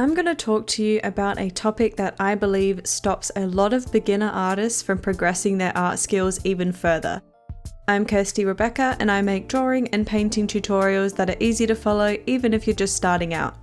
I'm going to talk to you about a topic that I believe stops a lot of beginner artists from progressing their art skills even further. I'm Kirsty Rebecca and I make drawing and painting tutorials that are easy to follow even if you're just starting out.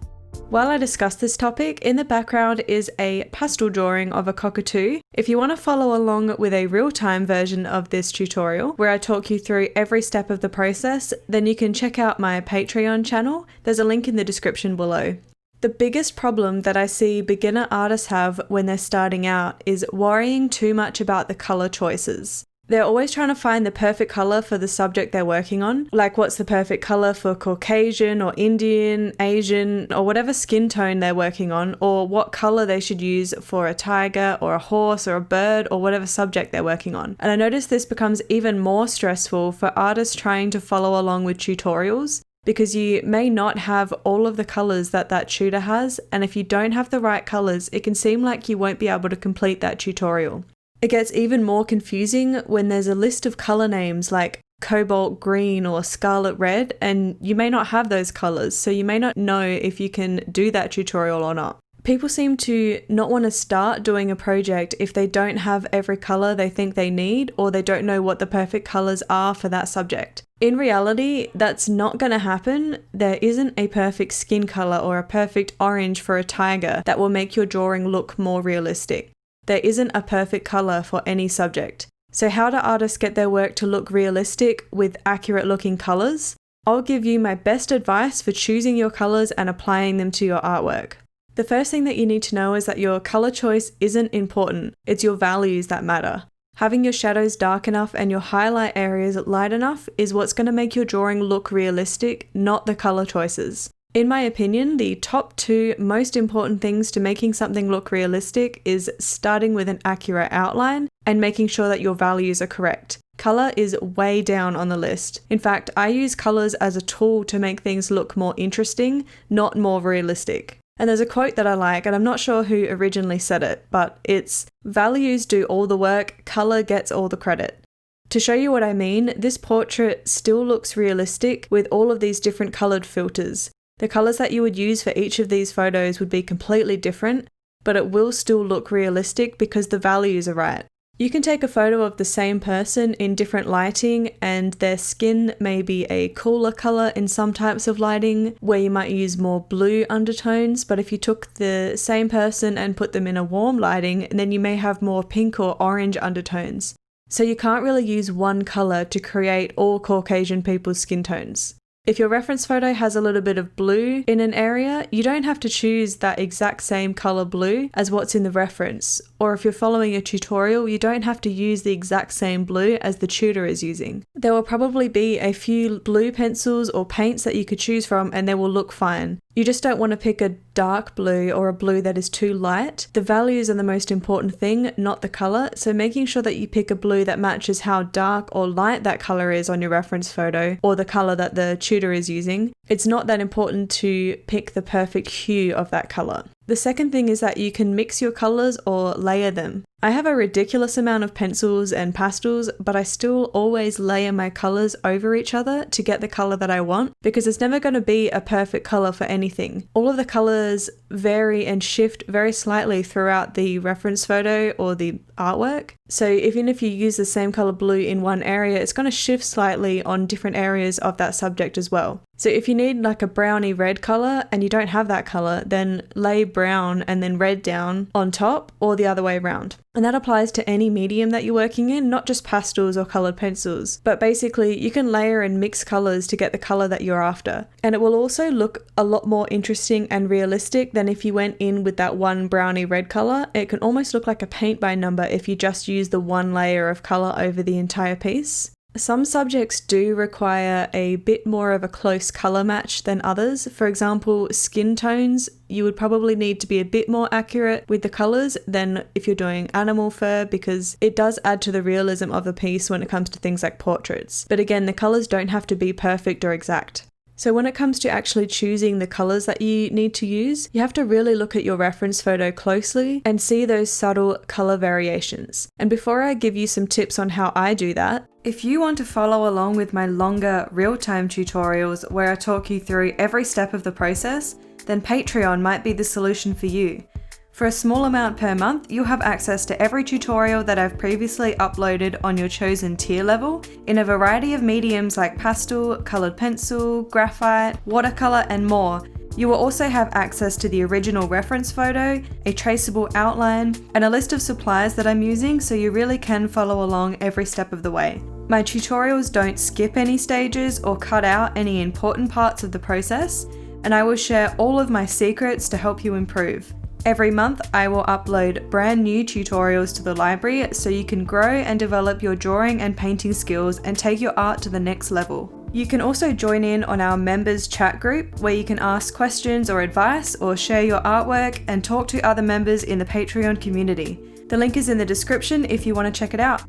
While I discuss this topic, in the background is a pastel drawing of a cockatoo. If you want to follow along with a real-time version of this tutorial, where I talk you through every step of the process, then you can check out my Patreon channel. There's a link in the description below. The biggest problem that I see beginner artists have when they're starting out is worrying too much about the color choices. They're always trying to find the perfect color for the subject they're working on, like what's the perfect color for Caucasian or Indian, Asian, or whatever skin tone they're working on, or what color they should use for a tiger or a horse or a bird or whatever subject they're working on. And I notice this becomes even more stressful for artists trying to follow along with tutorials, because you may not have all of the colors that tutor has, and if you don't have the right colors, it can seem like you won't be able to complete that tutorial. It gets even more confusing when there's a list of color names like cobalt green or scarlet red, and you may not have those colors, so you may not know if you can do that tutorial or not. People seem to not want to start doing a project if they don't have every color they think they need, or they don't know what the perfect colors are for that subject. In reality, that's not going to happen. There isn't a perfect skin color or a perfect orange for a tiger that will make your drawing look more realistic. There isn't a perfect color for any subject. So how do artists get their work to look realistic with accurate looking colors? I'll give you my best advice for choosing your colors and applying them to your artwork. The first thing that you need to know is that your color choice isn't important. It's your values that matter. Having your shadows dark enough and your highlight areas light enough is what's going to make your drawing look realistic, not the color choices. In my opinion, the top two most important things to making something look realistic is starting with an accurate outline and making sure that your values are correct. Color is way down on the list. In fact, I use colors as a tool to make things look more interesting, not more realistic. And there's a quote that I like, and I'm not sure who originally said it, but it's, "Values do all the work, color gets all the credit." To show you what I mean, this portrait still looks realistic with all of these different colored filters. The colors that you would use for each of these photos would be completely different, but it will still look realistic because the values are right. You can take a photo of the same person in different lighting and their skin may be a cooler color in some types of lighting where you might use more blue undertones, but if you took the same person and put them in a warm lighting, then you may have more pink or orange undertones. So you can't really use one color to create all Caucasian people's skin tones. If your reference photo has a little bit of blue in an area, you don't have to choose that exact same color blue as what's in the reference. Or if you're following a tutorial, you don't have to use the exact same blue as the tutor is using. There will probably be a few blue pencils or paints that you could choose from and they will look fine. You just don't want to pick a dark blue or a blue that is too light. The values are the most important thing, not the color, so making sure that you pick a blue that matches how dark or light that color is on your reference photo or the color that the tutor is using. It's not that important to pick the perfect hue of that color. The second thing is that you can mix your colors or layer them. I have a ridiculous amount of pencils and pastels, but I still always layer my colors over each other to get the color that I want, because there's never going to be a perfect color for anything. All of the colors vary and shift very slightly throughout the reference photo or the artwork. So even if you use the same color blue in one area, it's going to shift slightly on different areas of that subject as well. So if you need like a browny red color and you don't have that color, then lay brown and then red down on top, or the other way around. And that applies to any medium that you're working in, not just pastels or colored pencils. But basically, you can layer and mix colors to get the color that you're after. And it will also look a lot more interesting and realistic than if you went in with that one browny red color. It can almost look like a paint by number if you just use the one layer of color over the entire piece. Some subjects do require a bit more of a close color match than others. For example, skin tones, you would probably need to be a bit more accurate with the colors than if you're doing animal fur, because it does add to the realism of the piece when it comes to things like portraits. But again, the colors don't have to be perfect or exact. So when it comes to actually choosing the colors that you need to use, you have to really look at your reference photo closely and see those subtle color variations. And before I give you some tips on how I do that, if you want to follow along with my longer real-time tutorials where I talk you through every step of the process, then Patreon might be the solution for you. For a small amount per month, you'll have access to every tutorial that I've previously uploaded on your chosen tier level in a variety of mediums like pastel, coloured pencil, graphite, watercolour and more. You will also have access to the original reference photo, a traceable outline, and a list of supplies that I'm using, so you really can follow along every step of the way. My tutorials don't skip any stages or cut out any important parts of the process, and I will share all of my secrets to help you improve. Every month, I will upload brand new tutorials to the library so you can grow and develop your drawing and painting skills and take your art to the next level. You can also join in on our members chat group where you can ask questions or advice or share your artwork and talk to other members in the Patreon community. The link is in the description if you want to check it out.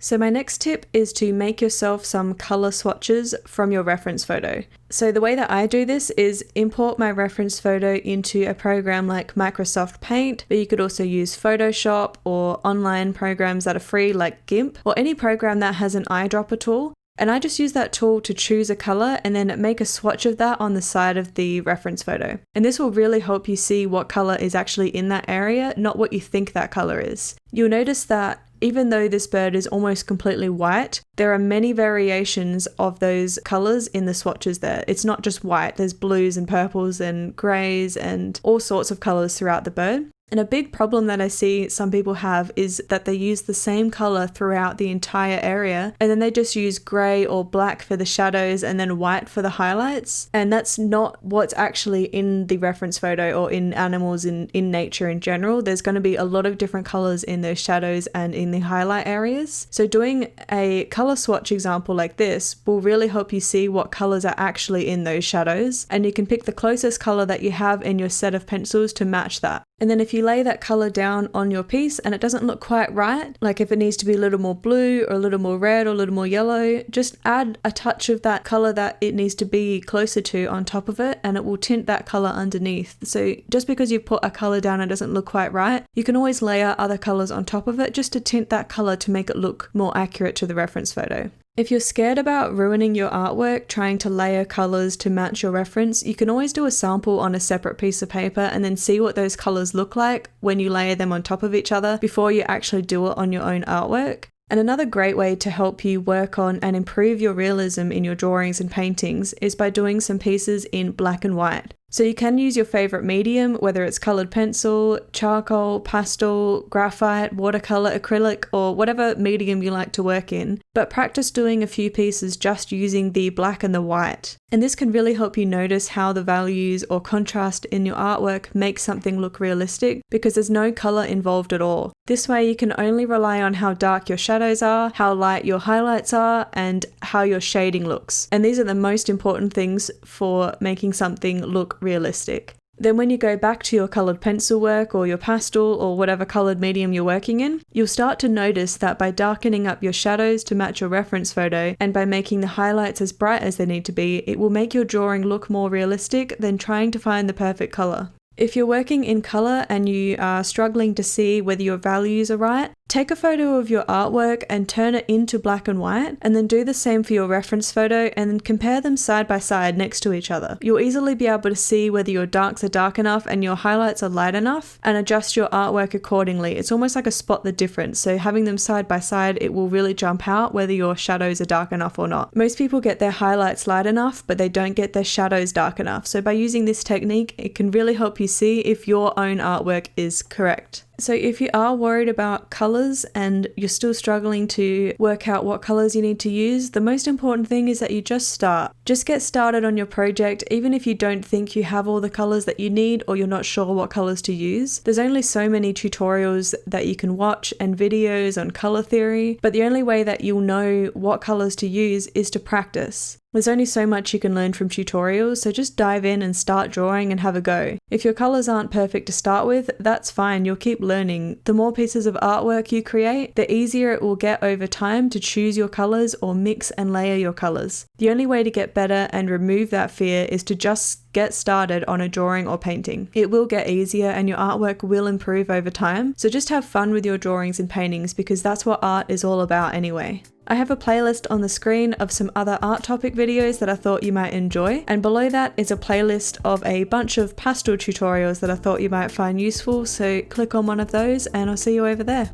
So my next tip is to make yourself some color swatches from your reference photo. So the way that I do this is import my reference photo into a program like Microsoft Paint, but you could also use Photoshop or online programs that are free like GIMP or any program that has an eyedropper tool. And I just use that tool to choose a color and then make a swatch of that on the side of the reference photo. And this will really help you see what color is actually in that area, not what you think that color is. You'll notice that even though this bird is almost completely white, there are many variations of those colors in the swatches there. It's not just white, there's blues and purples and grays and all sorts of colors throughout the bird. And a big problem that I see some people have is that they use the same color throughout the entire area and then they just use grey or black for the shadows and then white for the highlights. And that's not what's actually in the reference photo or in animals in nature in general. There's going to be a lot of different colors in those shadows and in the highlight areas. So doing a color swatch example like this will really help you see what colors are actually in those shadows, and you can pick the closest color that you have in your set of pencils to match that. And then if you lay that color down on your piece and it doesn't look quite right, like if it needs to be a little more blue or a little more red or a little more yellow, just add a touch of that color that it needs to be closer to on top of it and it will tint that color underneath. So just because you put a color down and it doesn't look quite right, you can always layer other colors on top of it just to tint that color to make it look more accurate to the reference photo. If you're scared about ruining your artwork trying to layer colors to match your reference, you can always do a sample on a separate piece of paper and then see what those colors look like when you layer them on top of each other before you actually do it on your own artwork. And another great way to help you work on and improve your realism in your drawings and paintings is by doing some pieces in black and white. So you can use your favorite medium, whether it's colored pencil, charcoal, pastel, graphite, watercolor, acrylic, or whatever medium you like to work in, but practice doing a few pieces just using the black and the white. And this can really help you notice how the values or contrast in your artwork make something look realistic because there's no color involved at all. This way you can only rely on how dark your shadows are, how light your highlights are, and how your shading looks. And these are the most important things for making something look realistic. Then when you go back to your coloured pencil work or your pastel or whatever coloured medium you're working in, you'll start to notice that by darkening up your shadows to match your reference photo and by making the highlights as bright as they need to be, it will make your drawing look more realistic than trying to find the perfect colour. If you're working in colour and you are struggling to see whether your values are right, take a photo of your artwork and turn it into black and white, and then do the same for your reference photo and then compare them side by side next to each other. You'll easily be able to see whether your darks are dark enough and your highlights are light enough and adjust your artwork accordingly. It's almost like a spot the difference, so having them side by side, it will really jump out whether your shadows are dark enough or not. Most people get their highlights light enough, but they don't get their shadows dark enough. So by using this technique, it can really help you see if your own artwork is correct. So if you are worried about colours and you're still struggling to work out what colours you need to use, the most important thing is that you just start. Just get started on your project, even if you don't think you have all the colours that you need or you're not sure what colours to use. There's only so many tutorials that you can watch and videos on colour theory, but the only way that you'll know what colours to use is to practice. There's only so much you can learn from tutorials, so just dive in and start drawing and have a go. If your colours aren't perfect to start with, that's fine, you'll keep learning. The more pieces of artwork you create, the easier it will get over time to choose your colours or mix and layer your colours. The only way to get better and remove that fear is to just get started on a drawing or painting. It will get easier and your artwork will improve over time, so just have fun with your drawings and paintings because that's what art is all about anyway. I have a playlist on the screen of some other art topic videos that I thought you might enjoy, and below that is a playlist of a bunch of pastel tutorials that I thought you might find useful, so click on one of those and I'll see you over there.